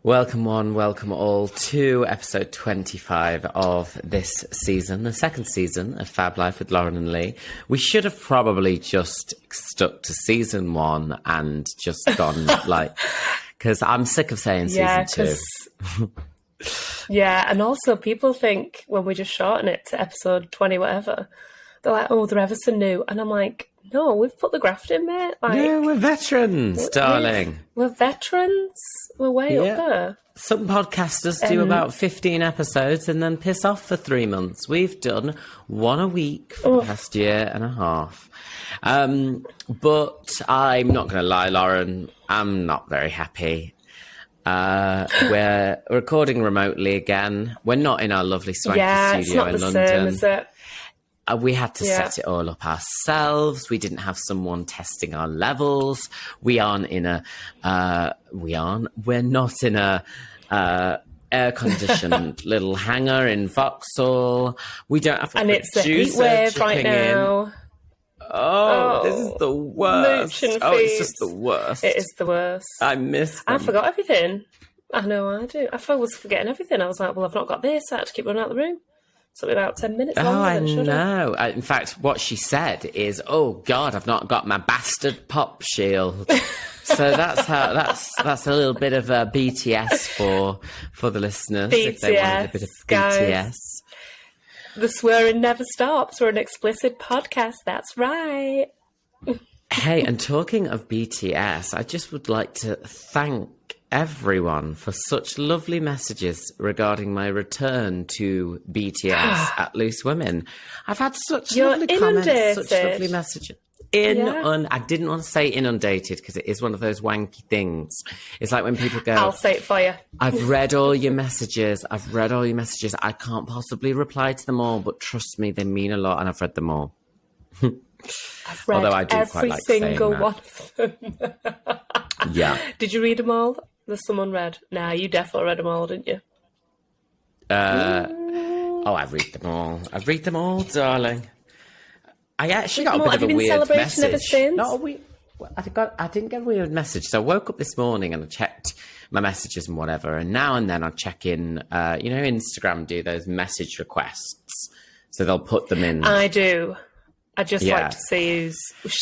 Welcome one, welcome all to episode 25 of this season, the second season of Fab Life with Lauren and Lee. We should have probably just stuck to season one and just gone because I'm sick of saying season two. Yeah, and also people think when we just shorten it to episode 20 whatever, they're like, oh, they're ever so new. And I'm like, no, we've put the graft in, mate. Yeah, we're veterans, darling. We're veterans. We're way up there. Some podcasters do about 15 episodes and then piss off for 3 months. We've done one a week for the past year and a half. But I'm not going to lie, Lauren, I'm not very happy. We're recording remotely again. We're not in our lovely swanky studio in London. Same, is it? We had to set it all up ourselves. We didn't have someone testing our levels. We're not in a air-conditioned little hangar in Vauxhall. We don't have a and it's a heat wave right now. This is the worst. It's just the worst. It is the worst. I miss them. I forgot everything. I know I do. I was forgetting everything. I was like, well, I've not got this. I had to keep running out the room. Something about 10 minutes longer than should have. I know. In fact, what she said is, oh, God, I've not got my bastard pop shield. So that's a little bit of a BTS for the listeners. BTS, if they wanted a bit of guys. BTS. The swearing never stops. We're an explicit podcast. That's right. Hey, and talking of BTS, I just would like to thank everyone for such lovely messages regarding my return to BTS at Loose Women. I've had such lovely comments, such lovely messages. I didn't want to say inundated because it is one of those wanky things. It's like when people go, I'll say it for you. I've read all your messages. I can't possibly reply to them all, but trust me, they mean a lot and I've read them all. I've read I do every quite like single one of them. Yeah. Did you read them all? There's someone read. Nah, you definitely read them all, didn't you? I read them all. I read them all, darling. I actually got a bit of a weird message. Ever since? I didn't get a weird message. So I woke up this morning and I checked my messages and whatever. And now and then I check in, Instagram do those message requests. So they'll put them in. I do. I just like to see who's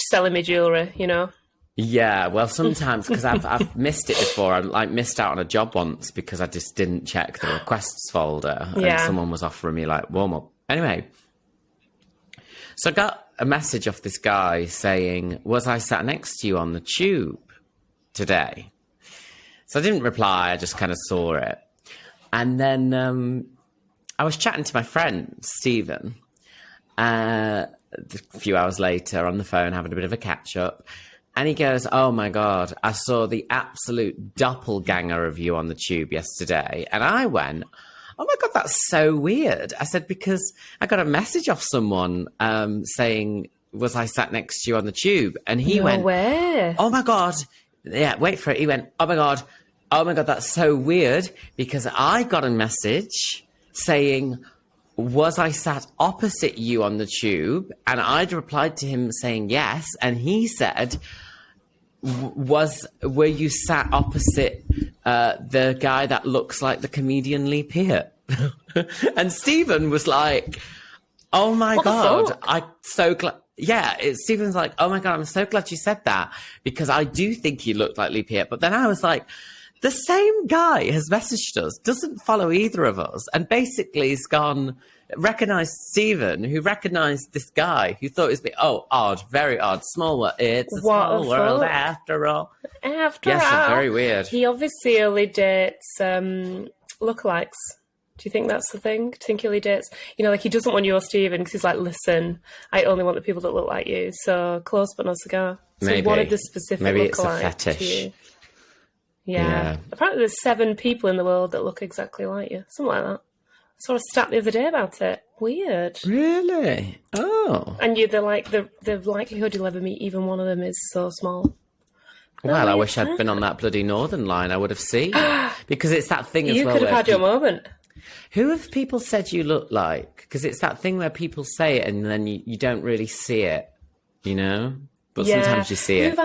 selling me jewellery, you know? Yeah, well, sometimes, because I've missed it before. I missed out on a job once because I just didn't check the requests folder. And someone was offering me, warm up. Anyway, so I got a message off this guy saying, was I sat next to you on the tube today? So I didn't reply. I just kind of saw it. And then I was chatting to my friend, Stephen, a few hours later on the phone, having a bit of a catch-up. And he goes, oh, my God, I saw the absolute doppelganger of you on the tube yesterday. And I went, oh, my God, that's so weird. I said, because I got a message off someone saying, was I sat next to you on the tube? And he went, where? Oh, my God. Yeah, wait for it. He went, oh, my God, that's so weird. Because I got a message saying, was I sat opposite you on the tube? And I'd replied to him saying yes. And he said, were you sat opposite the guy that looks like the comedian Lee Peart? And Stephen was like, oh my God, I'm so glad. Yeah, Stephen's like, oh my God, I'm so glad you said that because I do think he looked like Lee Peart. But then I was like, the same guy has messaged us, doesn't follow either of us, and basically has gone, recognised Stephen, who recognised this guy, who thought it was, odd, very odd, small world. It's a small world after all. After all. Yes, very weird. He obviously only dates lookalikes. Do you think that's the thing? Do you think he only dates? He doesn't want your Stephen because he's like, listen, I only want the people that look like you. So close but no cigar. So maybe. He wanted the specific maybe it's lookalike a fetish. to you. Yeah. Apparently there's 7 people in the world that look exactly like you. Something like that. I saw a stat the other day about it. Weird. Really? Oh. And the likelihood you'll ever meet even one of them is so small. Well, I wish I'd been on that bloody Northern line. I would have seen. Because it's that thing as well. You could have had your moment. Who have people said you look like? Because it's that thing where people say it and then you don't really see it, But sometimes you see it.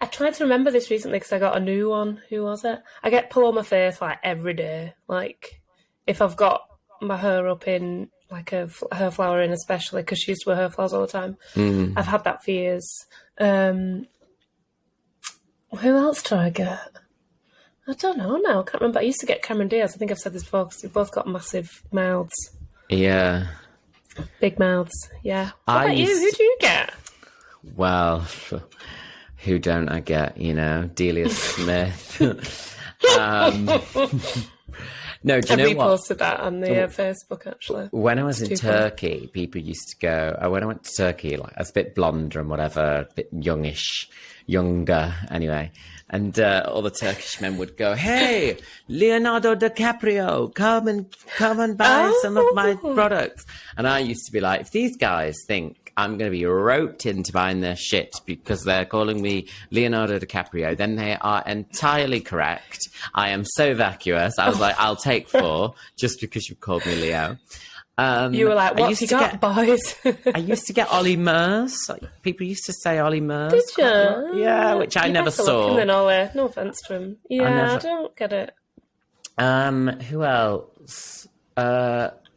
I tried to remember this recently because I got a new one. Who was it? I get Paloma Faith like every day. Like if I've got my hair up in like a hair flower in, especially because she used to wear hair flowers all the time. I've had that for years. Who else do I get? I don't know now. I can't remember. I used to get Cameron Diaz. I think I've said this before because we've both got massive mouths. Yeah. Big mouths. Yeah. What about you? Who do you get? Well, who don't I get? You know, Delia Smith. No, do you know what? I reposted that on the Facebook, actually. When I was in Turkey, people used to go... when I went to Turkey, like, I was a bit blonder and whatever, a bit younger, anyway. And all the Turkish men would go, "Hey, Leonardo DiCaprio, come and buy some of my products." And I used to be like, if these guys think I'm going to be roped into buying their shit because they're calling me Leonardo DiCaprio, then they are entirely correct. I am so vacuous. I was like, I'll take 4 just because you've called me Leo. You were like, what's he got, boys? I used to get Ollie Murs. Like, people used to say Ollie Murs. Did you? Yeah, which I never saw. Then Ollie. No offence to him. Yeah, I don't get it. Who else?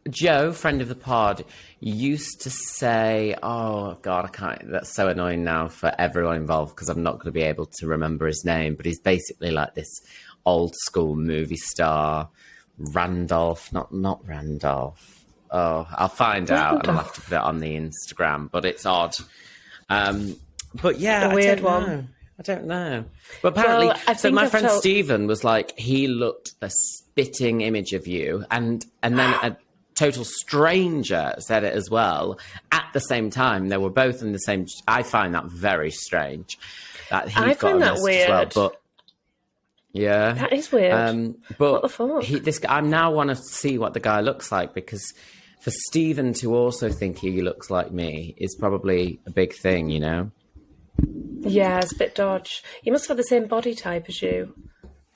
Joe, friend of the pod, used to say, oh, God, I can't. That's so annoying now for everyone involved because I'm not going to be able to remember his name. But he's basically like this old school movie star. Randolph, not Randolph. Oh, I'll find out and I'll have to put it on the Instagram, but it's odd. But yeah, a weird one. I don't know. But apparently, so my friend Stephen was like, he looked the spitting image of you, and then a total stranger said it as well at the same time. They were both in the same. I find that very strange. That I find that weird. As well, but yeah, that is weird. But what the fuck? I now want to see what the guy looks like because for Stephen to also think he looks like me is probably a big thing, you know? Yeah, it's a bit dodge. You must have the same body type as you.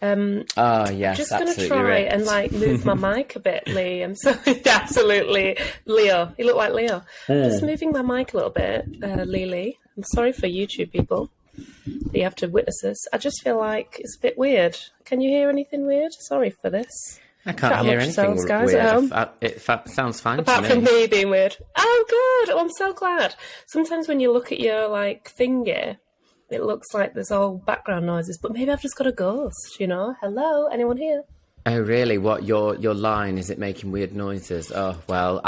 Oh, yes, just going to try right. and like move my mic a bit, Lee. I'm sorry. Absolutely. Leo. You look like Leo. Just moving my mic a little bit, Lee. I'm sorry for YouTube people that you have to witness this. I just feel like it's a bit weird. Can you hear anything weird? Sorry for this. I can't hear anything guys, weird. At home. It sounds fine Apart to me. from me being weird. Oh, good. Oh, I'm so glad. Sometimes when you look at your like finger, it looks like there's all background noises, but maybe I've just got a ghost, you know? Hello, anyone here? Oh, really? What, your line, is it making weird noises? Oh, well,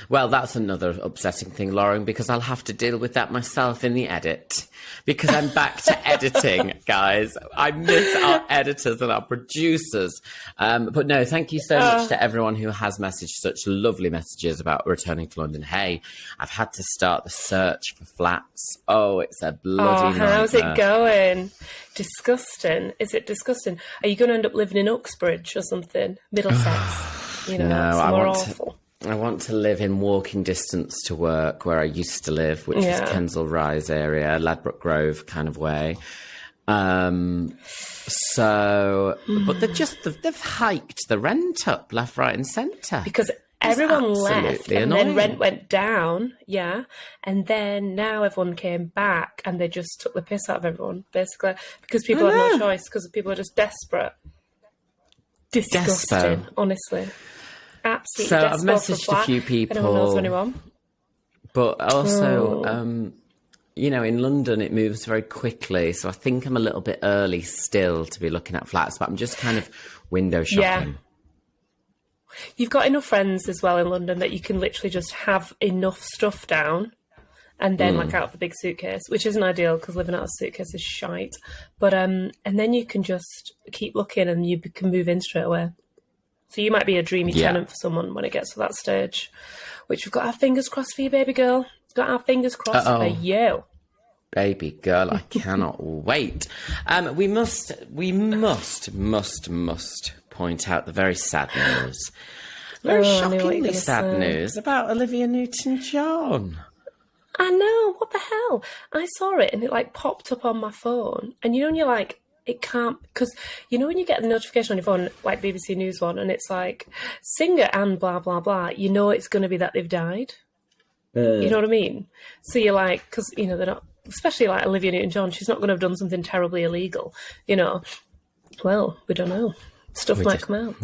well, that's another upsetting thing, Lauren, because I'll have to deal with that myself in the edit. Because I'm back to editing, guys. I miss our editors and our producers. But no, thank you so much to everyone who has messaged such lovely messages about returning to London. Hey, I've had to start the search for flats. Oh, it's a bloody nightmare. How's it going? Disgusting. Is it disgusting? Are you going to end up living in Uxbridge or something? Middlesex? You know, somewhere awful. I want to live in walking distance to work where I used to live, which is Kensal Rise area, Ladbroke Grove kind of way. But they've hiked the rent up left, right and centre. Because everyone left and then rent went down, and then now everyone came back and they just took the piss out of everyone, basically, because people had no choice, because people are just desperate. Disgusting, honestly. Absolutely. So I've messaged a few people. Anyone knows anyone? But also, you know, in London it moves very quickly, so I think I'm a little bit early still to be looking at flats, but I'm just kind of window shopping. Yeah. You've got enough friends as well in London that you can literally just have enough stuff down and then like out of the big suitcase, which isn't ideal because living out of a suitcase is shite. But and then you can just keep looking and you can move in straight away. So you might be a dreamy tenant for someone when it gets to that stage, which we've got our fingers crossed for you, baby girl. Got our fingers crossed for you. Baby girl, I cannot wait. We must point out the very sad news. Very shockingly sad news about Olivia Newton-John. I know, what the hell? I saw it and it like popped up on my phone. And you know when you're like, it can't, because you know when you get a notification on your phone, like BBC News one, and it's like, singer and blah, blah, blah, you know it's going to be that they've died. You know what I mean? So you're like, because, you know, they're not especially like Olivia Newton-John, she's not going to have done something terribly illegal, you know. Well, we don't know. Stuff might come out.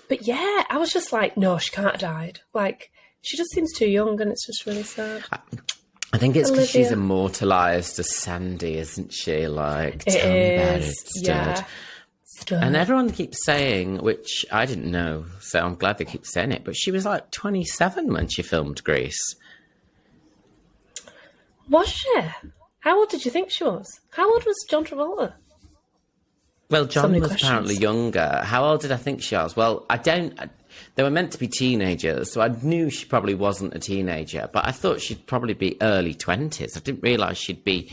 But yeah, I was just like, no, she can't have died. Like, she just seems too young, and it's just really sad. I think it's because she's immortalised as Sandy, isn't she? Like, tell me about it, stud. And everyone keeps saying, which I didn't know, so I'm glad they keep saying it, but she was like 27 when she filmed Grease. Was she? How old did you think she was? How old was John Travolta? Well, John was apparently younger. How old did I think she was? Well, they were meant to be teenagers, so I knew she probably wasn't a teenager, but I thought she'd probably be early 20s. I didn't realise she'd be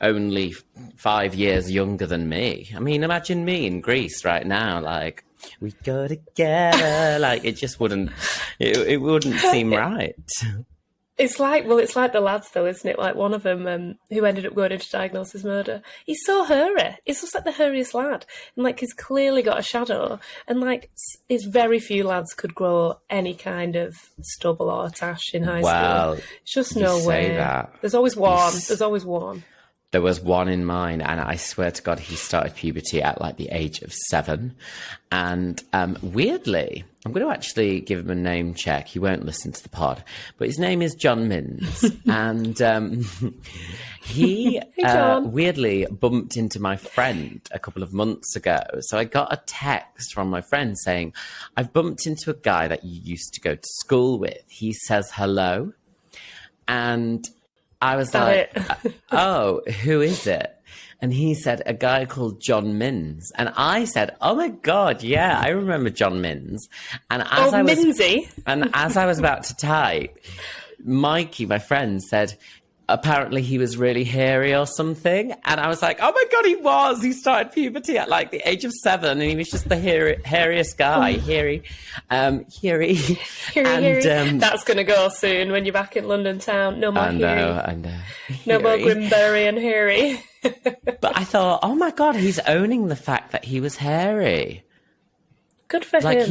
only 5 years younger than me. I mean, imagine me in Greece right now, like, we go together. Like, it just wouldn't seem right. It's like the lads, though, isn't it? Like, one of them who ended up going into diagnosis murder. He's so hairy. He's just like the hairiest lad. And, like, he's clearly got a shadow. And, like, it's very few lads could grow any kind of stubble or tash in high school. It's just no way. There's always one. There's always one. There was one in mine, and I swear to God, he started puberty at like the age of 7. And weirdly, I'm going to actually give him a name check. He won't listen to the pod, but his name is John Minns. And he weirdly bumped into my friend a couple of months ago. So I got a text from my friend saying, I've bumped into a guy that you used to go to school with. He says hello. And I was like, oh, who is it? And he said, a guy called John Minns. And I said, oh my God, yeah, I remember John Minns. And as I was about to type, Mikey, my friend, said, apparently he was really hairy or something. And I was like, oh my God, he was. He started puberty at like the age of 7, and he was just the hairiest guy. Hairy. Hairy. That's going to go soon when you're back in London town. No more hairy. I know. No more Grimberry and hairy. But I thought, oh my God, he's owning the fact that he was hairy. Good for him. Like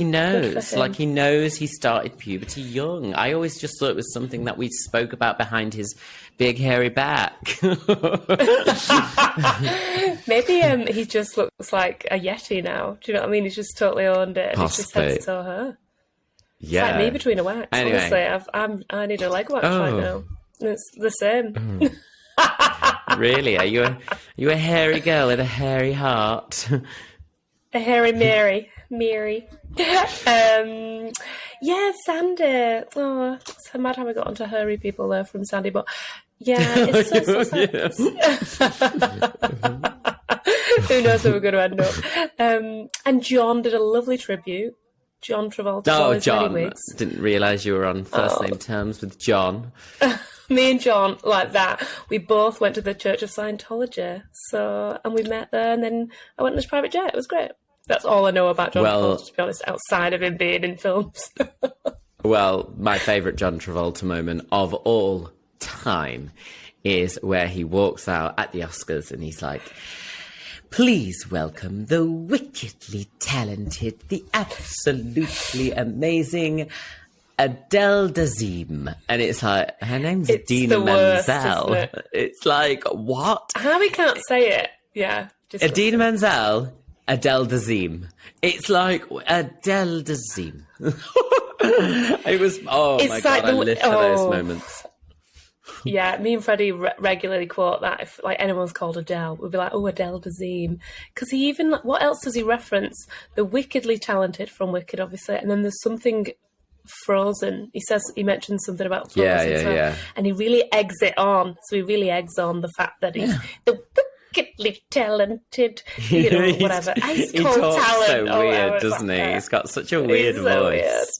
he knows he started puberty young. I always just thought it was something that we spoke about behind his big hairy back. Maybe he just looks like a Yeti now. Do you know what I mean? He's just totally owned it. He's just head to toe hair. Yeah. It's like me between a wax. Anyway. Honestly, I need a leg wax right now. It's the same. Really? Are you a hairy girl with a hairy heart? A hairy Mary. Yeah, Sandy. Oh, it's so mad how we got onto hairy people there from Sandy, but yeah, it's so sad. Who knows where we're going to end up? And John did a lovely tribute. John Travolta. Oh, John. Didn't realise you were on first name terms with John. Me and John, like that, we both went to the Church of Scientology. And we met there, and then I went on his private jet. It was great. That's all I know about John Travolta, to be honest, outside of him being in films. Well, my favourite John Travolta moment of all time is where he walks out at the Oscars and he's like, please welcome the wickedly talented, the absolutely amazing Adele Dazeem. And it's like, her name's Idina Menzel. It's like, what? How we can't say it. Yeah. Idina Menzel, Adele Dazeem. It's like Adele Dazeem. It was, my God, I live for those moments. Yeah, me and Freddie regularly quote that. If like anyone's called Adele, we'd be like, oh, Adele Dazeem. Because he even, what else does he reference? The wickedly talented from Wicked, obviously. And then there's something Frozen. He mentions something about Frozen as well. Yeah. And he really eggs it on. So he really eggs on the fact that he's the wickedly talented, whatever. He talks so weird, doesn't he? He's got such a weird voice.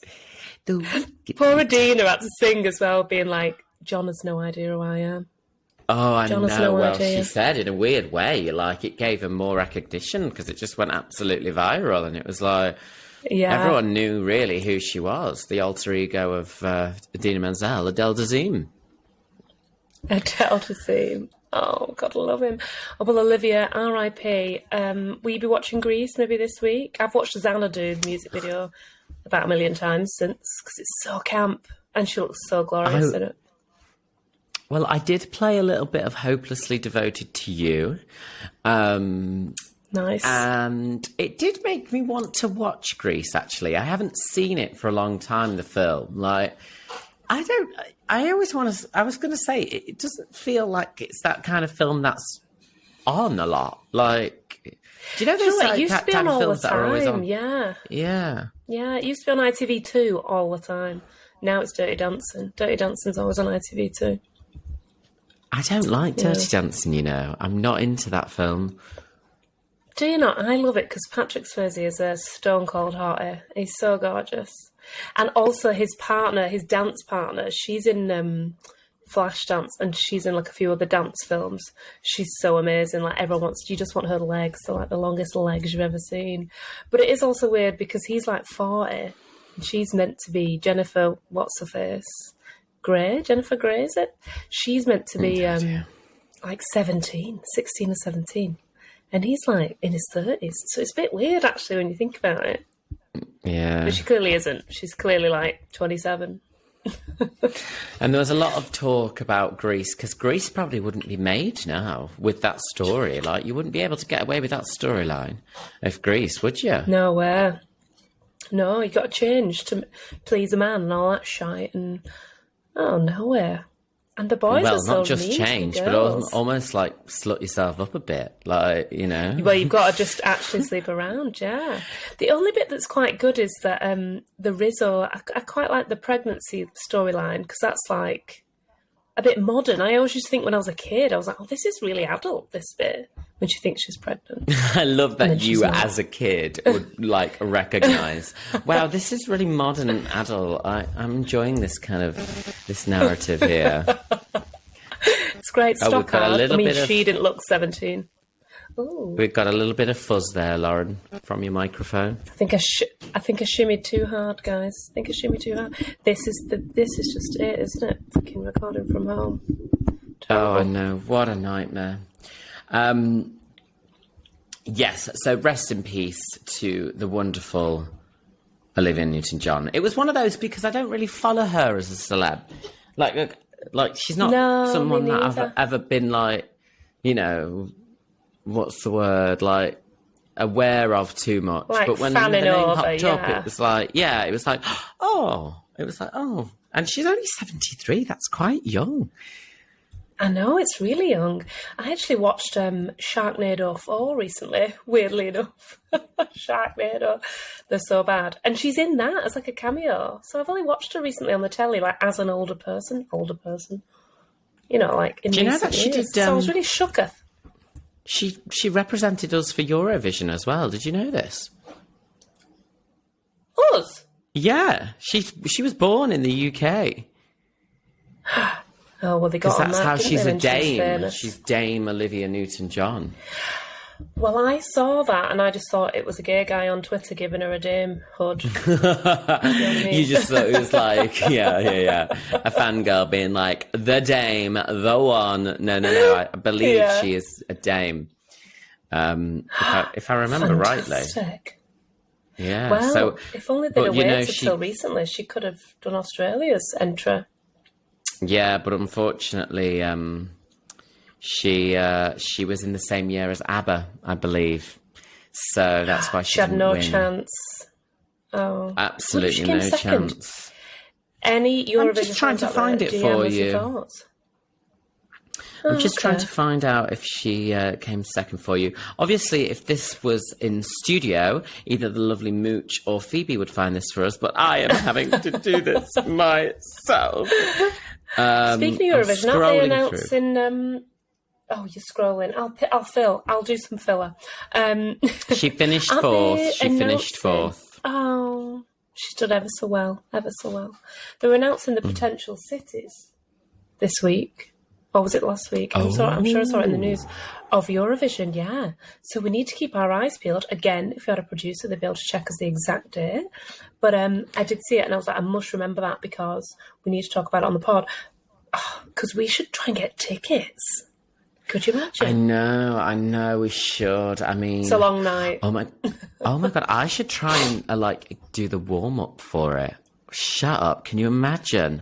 Weird. Poor Adina had to sing as well, being like, John has no idea who I am. Oh, I know. Well, she said in a weird way, like it gave him more recognition because it just went absolutely viral, and it was like, everyone knew really who she was, the alter ego of Idina Menzel, Adele Dazeem. Adele Dazeem. Oh, God, I love him. Oh, well, Olivia, R.I.P. Will you be watching Grease maybe this week? I've watched Xanadu, the music video, about 1 million times since because it's so camp and she looks so glorious in it. Well, I did play a little bit of Hopelessly Devoted to You. Nice. And it did make me want to watch Grease, actually. I haven't seen it for a long time, the film. Like, I always want to, I was going to say, it doesn't feel like it's that kind of film that's on a lot. Like, do you know there's it used to be on all the time, Yeah. Yeah, it used to be on ITV2 all the time. Now it's Dirty Dancing. Dirty Dancing's always on ITV2. I don't like Dirty Dancing, you know. I'm not into that film. Do you not? I love it because Patrick Swayze is a stone cold hottie. He's so gorgeous. And also his partner, his dance partner, she's in Flashdance and she's in like a few other dance films. She's so amazing. Like everyone wants, you just want her legs. They're like the longest legs you've ever seen. But it is also weird because he's like 40 and she's meant to be Jennifer, what's her face? Jennifer Grey, is it? She's meant to be like 16 or 17. And he's like in his 30s. So it's a bit weird actually when you think about it. Yeah. But she clearly isn't. She's clearly like 27. And there was a lot of talk about Grease, because Grease probably wouldn't be made now with that story. Like, you wouldn't be able to get away with that storyline of Grease, would you? Nowhere. No, you got to change to please a man and all that shite. And nowhere. And the boys are so not just mean change, to but girls. almost like slut yourself up a bit, like, you know. Well, you've got to just actually sleep around, yeah. The only bit that's quite good is that the Rizzo. I quite like the pregnancy storyline because that's like a bit modern. I always used to think when I was a kid, I was like, oh, this is really adult, this bit, when she thinks she's pregnant. I love that you, as a kid, would like recognise, wow, this is really modern and adult. I'm enjoying this kind of, this narrative here. It's great stock art. I mean, she didn't look 17. Ooh. We've got a little bit of fuzz there, Lauren, from your microphone. I think I shimmied too hard, guys. I think I shimmied too hard. This is just it, isn't it? Fucking recording from home. Terrible. Oh, I know. What a nightmare. Yes, so rest in peace to the wonderful Olivia Newton-John. It was one of those because I don't really follow her as a celeb. Like she's not someone that I've ever been like, you know, what's the word, like aware of too much. Like but when the name popped up, yeah. it was like, oh. And she's only 73. That's quite young. I know, it's really young. I actually watched Sharknado 4 recently, weirdly enough. Sharknado. They're so bad. And she's in that as like a cameo. So I've only watched her recently on the telly, like as an older person. You know, like in recent years. Do you know that she did... so I was really shooketh. She represented us for Eurovision as well. Did you know this? Us? Yeah. She was born in the UK. Oh, well, they got on that. Because that's how she's a dame. She's she's Dame Olivia Newton-John. Well, I saw that and I just thought it was a gay guy on Twitter giving her a dame hood. You know what I mean? You just thought it was like, yeah. A fangirl being like, the dame, the one. No. I believe she is a dame. If I remember rightly. Yeah. Well, so, if only they'd have waited till recently, she could have done Australia's entry. Yeah, but unfortunately, she was in the same year as ABBA, I believe. So that's why she had no win. chance. Oh, absolutely no chance. Any Eurovision? I'm just trying to find it for you. I'm just trying to find out if she came second for you. Obviously, if this was in studio, either the lovely Mooch or Phoebe would find this for us, but I am having to do this myself. Speaking of Eurovision, aren't they announcing... Oh, you're scrolling. I'll do some filler. She finished fourth. Oh, she's done ever so well. They're announcing the potential cities this week. Or was it last week? I'm sure I saw it in the news. Of Eurovision, yeah. So we need to keep our eyes peeled. Again, if we had a producer, they'd be able to check us the exact date. But I did see it and I was like, I must remember that because we need to talk about it on the pod. Because we should try and get tickets. Could you imagine? I know we should. I mean... It's a long night. Oh my God, I should try and do the warm-up for it. Shut up. Can you imagine?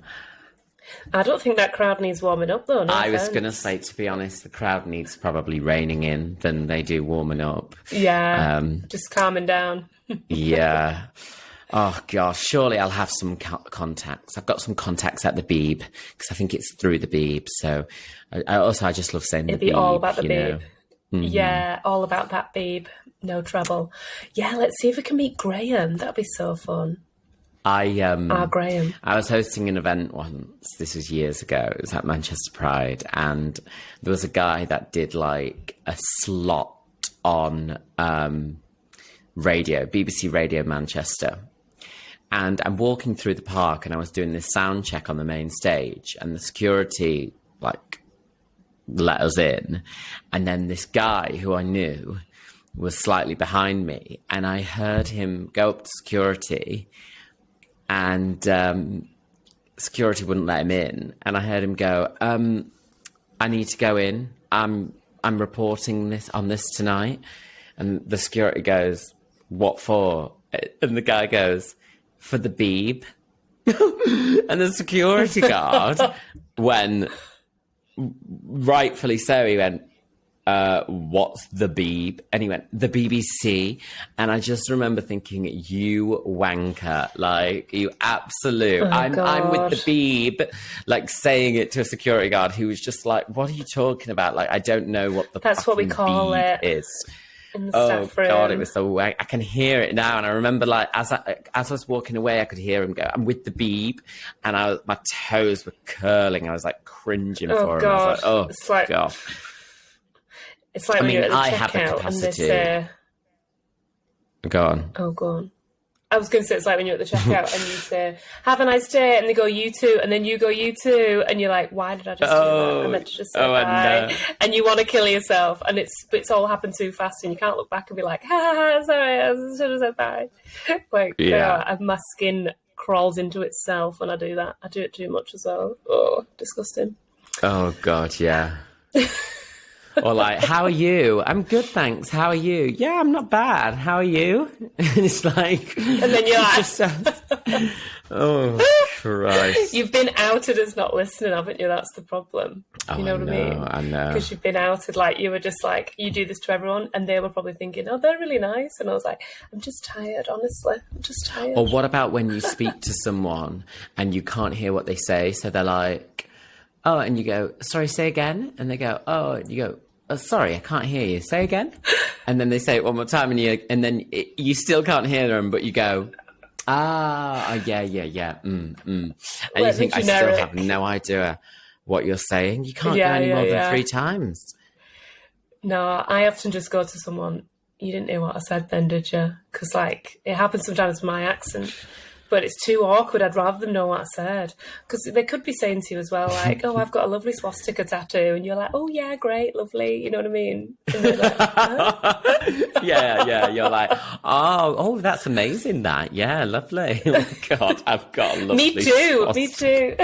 I don't think that crowd needs warming up, though. No I was offense. going to say, to be honest, the crowd needs probably reining in than they do warming up. Yeah, just calming down. Yeah. Oh, gosh, surely I'll have some contacts. I've got some contacts at the Beeb, because I think it's through the Beeb. So I just love saying It'd the be Beeb. all about the Beeb. Mm-hmm. Yeah, all about that Beeb. No trouble. Yeah, let's see if we can meet Graham. That'd be so fun. Graham. I was hosting an event once. This was years ago. It was at Manchester Pride, and there was a guy that did like a slot on radio, BBC Radio Manchester. And I'm walking through the park, and I was doing this sound check on the main stage, and the security like let us in, and then this guy who I knew was slightly behind me, and I heard him go up to security, and security wouldn't let him in, and I heard him go, I need to go in. I'm reporting on this tonight. And the security goes, what for? And the guy goes, for the Beeb. And the security guard went, rightfully so, he went, what's the Beeb? And he went, the BBC. And I just remember thinking, you wanker, like, you absolute. I'm with the Beeb, like saying it to a security guard who was just like, what are you talking about? Like, I don't know what the That's what we call Beeb it is. in the staff room. God, it was so wank. I can hear it now. And I remember, like, as I was walking away, I could hear him go, I'm with the Beeb. And my toes were curling. I was like cringing for him. I was like, it's like, God. It's like when you're at the I have the checkout and they capacity. say... Go on. Oh, go on. I was going to say, it's like when you're at the checkout and you say, have a nice day, and they go, you too, and then you go, you too, and you're like, why did I just do that? I meant to just say bye. And you want to kill yourself, and it's all happened too fast, and you can't look back and be like, sorry, I should have said bye. Like, my skin crawls into itself when I do that. I do it too much as well. Oh, disgusting. Oh, God, yeah. Or like, how are you? I'm good, thanks. How are you? Yeah, I'm not bad. How are you? And it's like... And then you're like... oh, Christ. You've been outed as not listening, haven't you? That's the problem. You know what I mean? I know. Because you've been outed, like, you were just like, you do this to everyone, and they were probably thinking, oh, they're really nice. And I was like, I'm just tired, honestly. I'm just tired. Or what about when you speak to someone and you can't hear what they say? So they're like... oh, and you go, sorry, say again. And they go, oh, and you go, oh, sorry, I can't hear you. Say again. And then they say it one more time, and then you still can't hear them, but you go, yeah. And you think, I still have no idea what you're saying. You can't go any more than 3 times. No, I often just go to someone, you didn't hear what I said then, did you? Because, like, it happens sometimes with my accent. But it's too awkward. I'd rather them know what I said. Because they could be saying to you as well, like, oh, I've got a lovely swastika tattoo. And you're like, oh, yeah, great, lovely. You know what I mean? And they're like, huh? Yeah. You're like, oh, that's amazing, that. Yeah, lovely. Oh, my God, I've got a lovely swastika. Me too.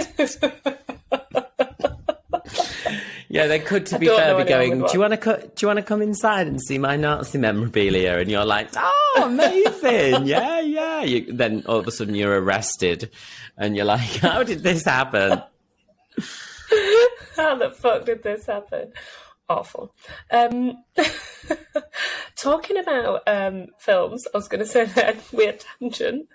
Yeah, they could, to be fair, be going, do you want to come inside and see my Nazi memorabilia? And you're like, oh, amazing. Yeah. Then all of a sudden you're arrested and you're like, how did this happen? How the fuck did this happen? Awful. Talking about films, I was going to say that weird tangent.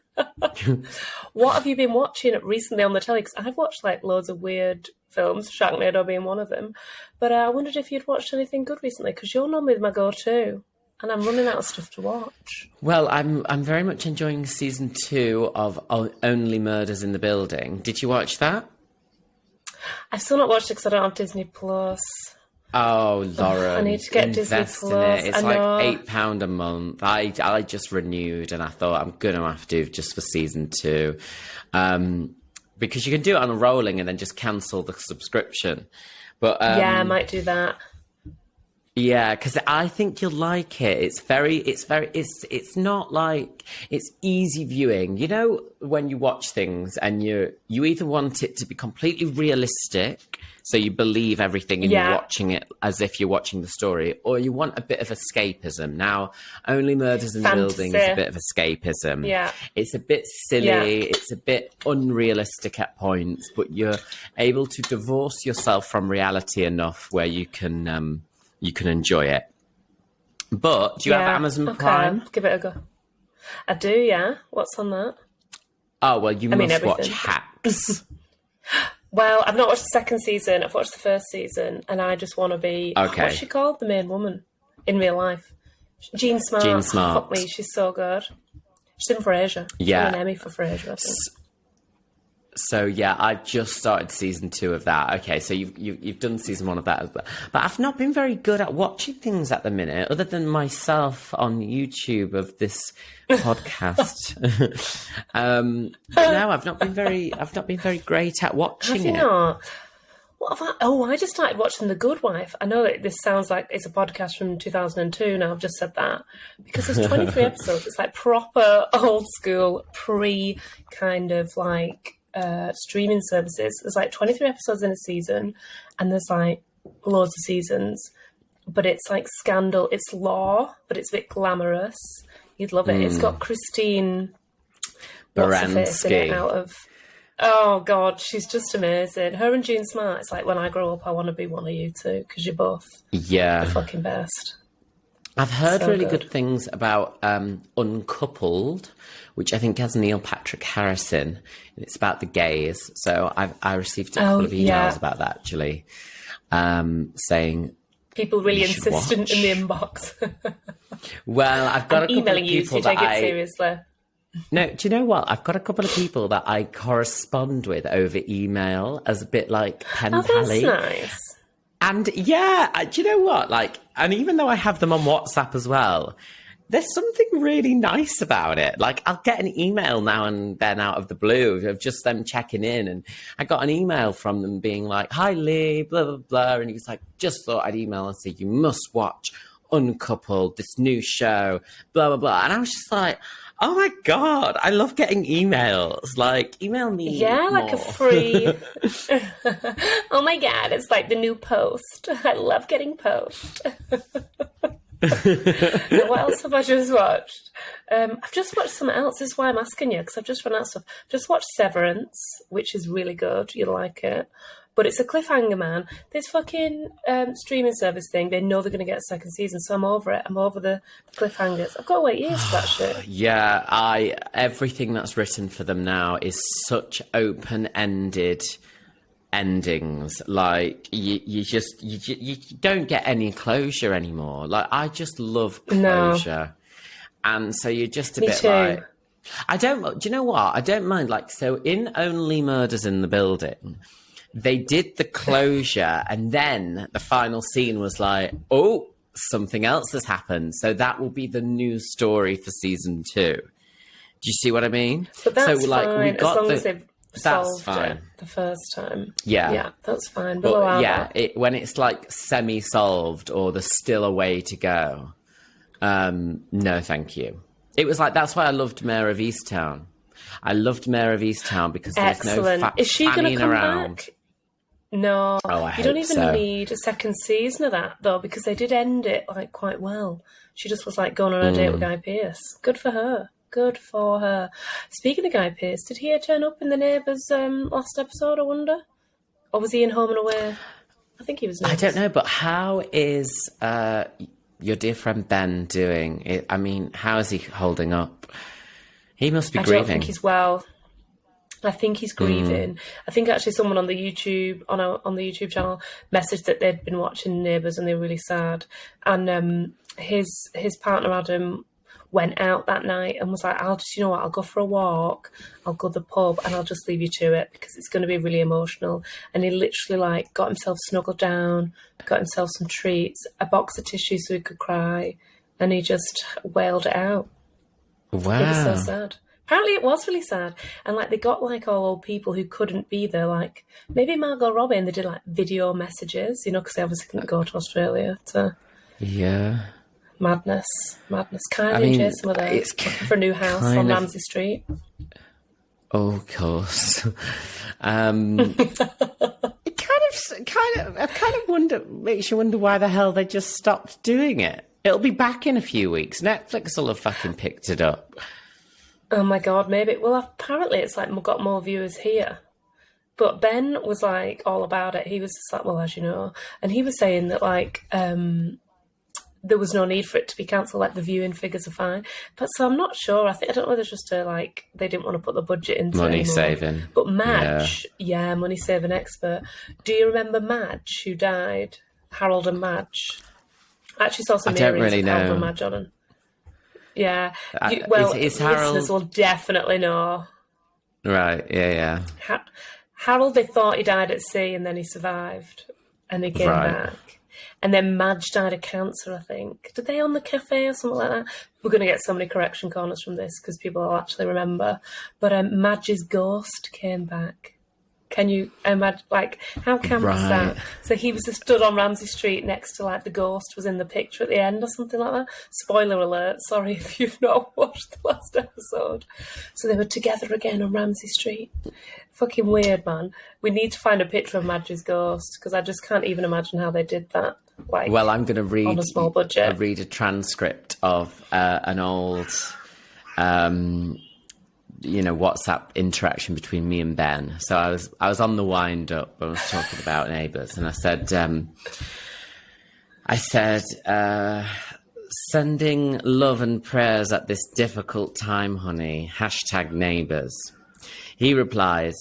What have you been watching recently on the telly? Because I've watched like loads of weird films, Sharknado being one of them. But I wondered if you'd watched anything good recently, because you're normally my go-to, and I'm running out of stuff to watch. Well, I'm very much enjoying season 2 of Only Murders in the Building. Did you watch that? I've still not watched it because I don't have Disney Plus. Oh, Lauren, I need to get Disney Plus. In it. It's like £8 a month. I just renewed, and I thought I'm gonna have to just for season 2, because you can do it on a rolling and then just cancel the subscription. But yeah, I might do that. Yeah, because I think you'll like it. It's not like, it's easy viewing. You know, when you watch things and you either want it to be completely realistic, so you believe everything and you're watching it as if you're watching the story, or you want a bit of escapism. Now, Only Murders in the Building is a bit of escapism. Yeah. It's a bit silly, it's a bit unrealistic at points, but you're able to divorce yourself from reality enough where you can enjoy it. But do you have Amazon Prime? Give it a go. I do, yeah. What's on that? Oh, well, you must watch Hacks. Well, I've not watched the second season. I've watched the first season, and I just want to be... Okay. What's she called? The main woman in real life. Jean Smart. Jean Smart. Fuck me, she's so good. She's in Frasier. She won an Emmy for Frasier, I think. So yeah, I've just started season 2 of that. Okay, so you've done season 1 of that as well. But I've not been very good at watching things at the minute, other than myself on YouTube of this podcast. No, I've not been very great at watching Have you not? What have I? Oh, I just started watching The Good Wife. I know that this sounds like it's a podcast from 2002. Now I've just said that because there's 23 episodes. It's like proper old school pre kind of like. Streaming services. There's like 23 episodes in a season, and there's like loads of seasons, but it's like scandal, it's law, but it's a bit glamorous. You'd love it. It's got Christine Baranski out of, oh god, she's just amazing. Her and Jean Smart. It's like, when I grow up I want to be one of you two, because you're both the fucking best. I've heard really good things about Uncoupled, which I think has Neil Patrick Harris in. It's about the gays. So I received a couple of emails about that, actually, saying... People really insistent in the inbox. Well, I've got a couple emailing of people you, so take it seriously. No, do you know what? I've got a couple of people that I correspond with over email as a bit like pen pally. That's nice. And yeah, do you know what? Like, and even though I have them on WhatsApp as well, there's something really nice about it. Like, I'll get an email now and then out of the blue of just them checking in. And I got an email from them being like, "Hi, Lee, blah, blah, blah." And he was like, "Just thought I'd email and say, you must watch Uncoupled, this new show, blah, blah, blah." And I was just like, oh my God, I love getting emails. Like, email me. Yeah, more. like a free. Oh my God, it's like the new post. I love getting post. What else have I just watched? I've just watched something else. This is why I'm asking you, because I've just run out of stuff. Just watched Severance, which is really good. You'll like it. But it's a cliffhanger, man. This fucking streaming service thing, they know they're going to get a second season, so I'm over it. I'm over the cliffhangers. I've got to wait years for that shit. Yeah, everything that's written for them now is such open-ended endings. Like, you don't get any closure anymore. Like, I just love closure. No. And so you're just a Me bit too. like... do you know what? I don't mind. Like, so in Only Murders in the Building... They did the closure, and then the final scene was like, oh, something else has happened. So that will be the new story for season 2. Do you see what I mean? But that's so, like, fine, we got as long as they've solved fine. it the first time. Yeah, that's fine. But yeah, when it's like semi-solved or there's still a way to go, no, thank you. It was like, that's why I loved Mayor of Easttown. I loved Mayor of Easttown because there's no Is she going to come around. Back? No, you don't even need a second season of that, though, because they did end it like quite well. She just was like going on a date with Guy Pearce. Good for her. Good for her. Speaking of Guy Pearce, did he turn up in the Neighbours last episode, I wonder? Or was he in Home and Away? I think he was Neighbours. I don't know, but how is your dear friend Ben doing? I mean, how is he holding up? He must be grieving. I don't think he's well. I think he's grieving. I think actually someone on the YouTube on the YouTube channel messaged that they'd been watching Neighbours and they were really sad. And his partner Adam went out that night and was like, I'll go for a walk, I'll go to the pub, and I'll just leave you to it because it's going to be really emotional. And he literally like got himself snuggled down, got himself some treats, a box of tissue so he could cry, and he just wailed it out. Wow. It was so sad. Apparently it was really sad. And like they got like all old people who couldn't be there, like maybe Margot Robbie, and they did like video messages, because they obviously couldn't go to Australia to Yeah. Madness. Kylie and Jason were there looking for a new house on Ramsey Street. Oh, of course. It kind of makes you wonder why the hell they just stopped doing it. It'll be back in a few weeks. Netflix will have fucking picked it up. Oh my God, maybe. Well, apparently it's like got more viewers here. But Ben was like all about it. He was just like, well, as you know, and he was saying that like there was no need for it to be cancelled. Like the viewing figures are fine. But so I'm not sure. I don't know. There's just they didn't want to put the budget into money it saving. But Madge, money saving expert. Do you remember Madge who died? Harold and Madge. I actually saw some earrings with Harold and Madge on them. Yeah. Is Harold... listeners will definitely know. Right. Yeah. Harold, they thought he died at sea and then he survived and he came back. And then Madge died of cancer, I think. Did they own the cafe or something like that? We're going to get so many correction corners from this because people will actually remember. But Madge's ghost came back. Can you imagine, like, how camp was that? So he was stood on Ramsey Street next to, like, the ghost was in the picture at the end or something like that. Spoiler alert, sorry if you've not watched the last episode. So they were together again on Ramsey Street. Fucking weird, man. We need to find a picture of Madge's ghost because I just can't even imagine how they did that. Like, well, I'm going to read on a small budget. read a transcript of an old... WhatsApp interaction between me and Ben. So I was on the wind up. I was talking about Neighbours, and I said, sending love and prayers at this difficult time, honey. #Neighbours. He replies,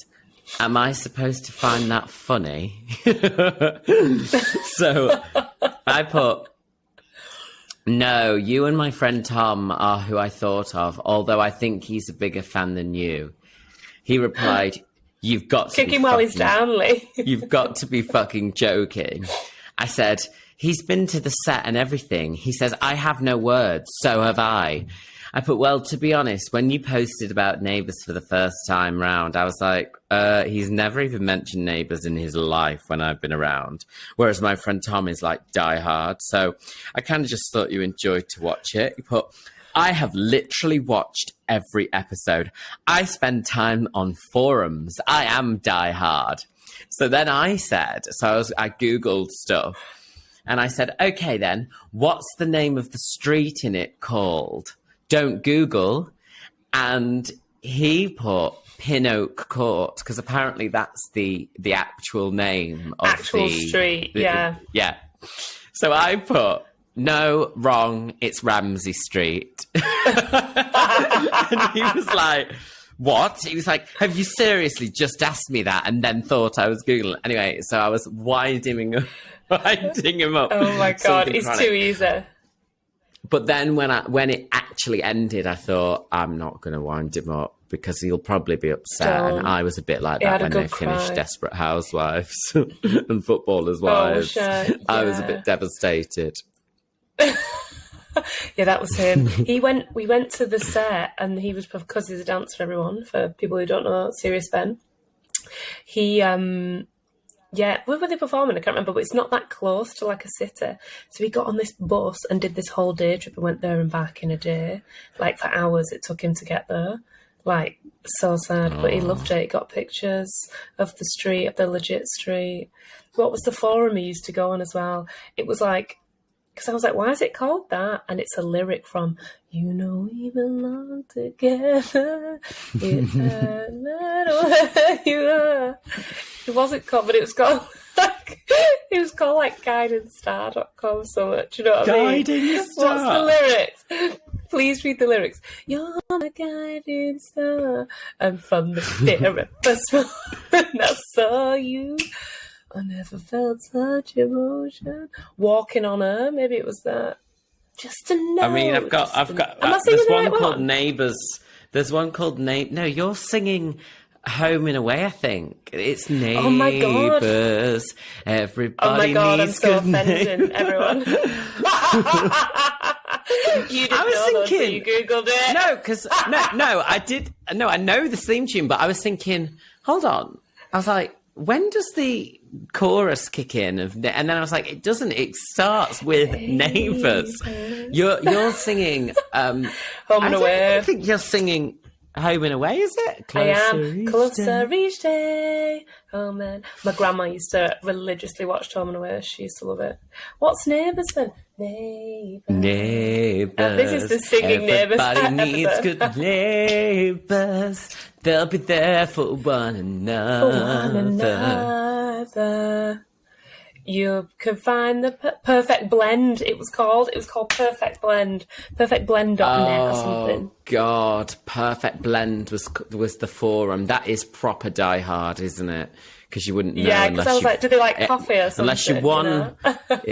am I supposed to find that funny? So I put, no, you and my friend Tom are who I thought of, although I think he's a bigger fan than you. He replied, you've got to kick him while he's down, Lee. You've got to be fucking joking. I said, he's been to the set and everything. He says, I have no words, so have I. I put, well, to be honest, when you posted about Neighbours for the first time round, I was like, he's never even mentioned Neighbours in his life when I've been around. Whereas my friend Tom is like die hard. So I kind of just thought you enjoyed to watch it. You put, I have literally watched every episode. I spend time on forums. I am die hard. So then I said, I Googled stuff and I said, okay, then what's the name of the street in it called? Don't Google. And he put Pin Oak Court because apparently that's the actual name of the street. Yeah. So I put, no, wrong, it's Ramsey Street. And he was like, what? He was like, have you seriously just asked me that and then thought I was Googling? Anyway, so I was winding him up. Oh my God, it's too easy. But then when it actually ended, I thought, I'm not going to wind him up because he'll probably be upset. And I was a bit like that when they finished Desperate Housewives and Footballers' Wives. I was a bit devastated. Yeah, that was him. We went to the set and he was, because he's a dancer, everyone, for people who don't know, Serious Ben. He... where were they performing? I can't remember, but it's not that close to like a city. So we got on this bus and did this whole day trip and went there and back in a day. Like for hours it took him to get there. Like, so sad. But he loved it. He got pictures of the street, of the legit street. What was the forum he used to go on as well? It was like, because I was like, why is it called that? And it's a lyric from You Know We Belong Together. It doesn't matter where you are. It wasn't called, but it was called like guidingstar.com so much. You know what I mean? Guiding Star. What's the lyrics? Please read the lyrics. You're my guiding star. And from the very first moment I saw you, I never felt such emotion. Walking on her, maybe it was that. Just to know. I mean, I've got. Am I singing there's the one right called one? Neighbours. There's one called No, you're singing Home and Away. I think it's Neighbours. Oh my God. Everybody. Oh my God, I'm needs so good offending everyone. You didn't know that, so you Googled it. No, because no, I did. No, I know the theme tune, but I was thinking, hold on. I was like, when does the chorus kick in? And then I was like, it doesn't. It starts with Neighbours. You're singing. Home and Away. I think you're singing Home and Away. Is it? Closer I am. Closer each day. Oh man, my grandma used to religiously watch Home and Away. She used to love it. What's Neighbours then? Neighbours. This is the singing Neighbours. Everybody needs good neighbours. They'll be there for one another. For one another. You can find the perfect blend. It was called Perfect Blend. Perfectblend.net or something. Oh God, Perfect Blend was the forum. That is proper Die Hard, isn't it? Because you wouldn't know. Yeah, because I was like, do they like coffee or something?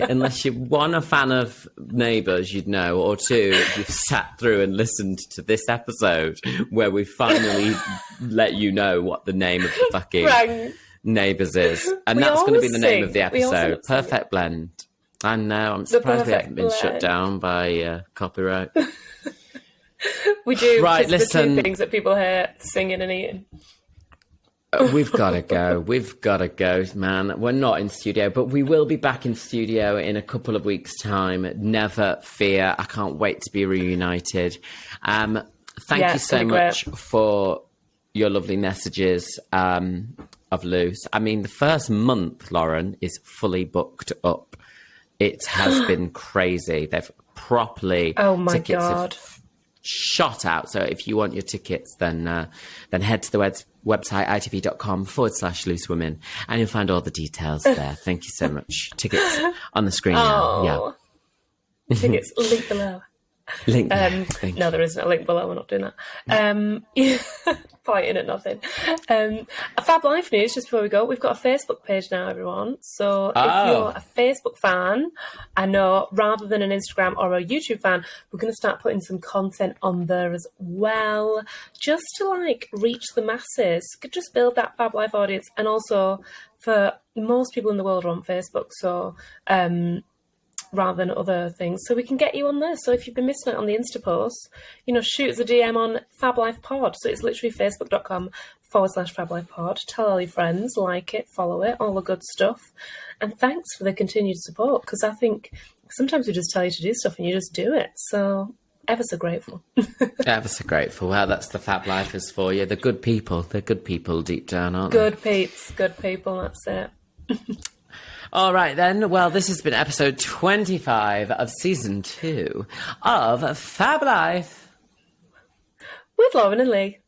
Unless you're one a fan of Neighbours, you'd know, or two, you've sat through and listened to this episode where we finally let you know what the name of the fucking Neighbours is, and that's going to be the name of the episode. Perfect Blend. I know. I'm surprised we haven't been shut down by copyright. We do. Right, listen. The two things that people hate: singing and eating. We've got to go. We've got to go, man. We're not in studio, but we will be back in studio in a couple of weeks' time. Never fear. I can't wait to be reunited. Thank you so much for your lovely messages of Loose. I mean, the first month, Lauren, is fully booked up. It has been crazy. They've properly... Oh, my God. Shot out. So if you want your tickets, then head to the website itv.com/loose women and you'll find all the details there. Thank you so much. Tickets on the screen now. Yeah. Tickets link below. Link no, there isn't a link below. We're not doing that. Pointing at nothing. Fab Life news, just before we go, we've got a Facebook page now, everyone. So if you're a Facebook fan, I know, rather than an Instagram or a YouTube fan, we're going to start putting some content on there as well, just to reach the masses, just build that Fab Life audience. And also, for most people in the world are on Facebook, so rather than other things, so we can get you on there. So if you've been missing out on the Insta posts, shoot us a DM on Fab Life Pod. So it's literally facebook.com/Fab Life Pod. Tell all your friends, like it, follow it, all the good stuff. And thanks for the continued support, because I think sometimes we just tell you to do stuff and you just do it. So ever so grateful. Ever so grateful. Well, that's the Fab Lifers for you. They're good people. They're good people deep down, aren't they? Good peeps. Good people. That's it. All right, then. Well, this has been episode 25 of season 2 of Fab Life with Lauren and Lee.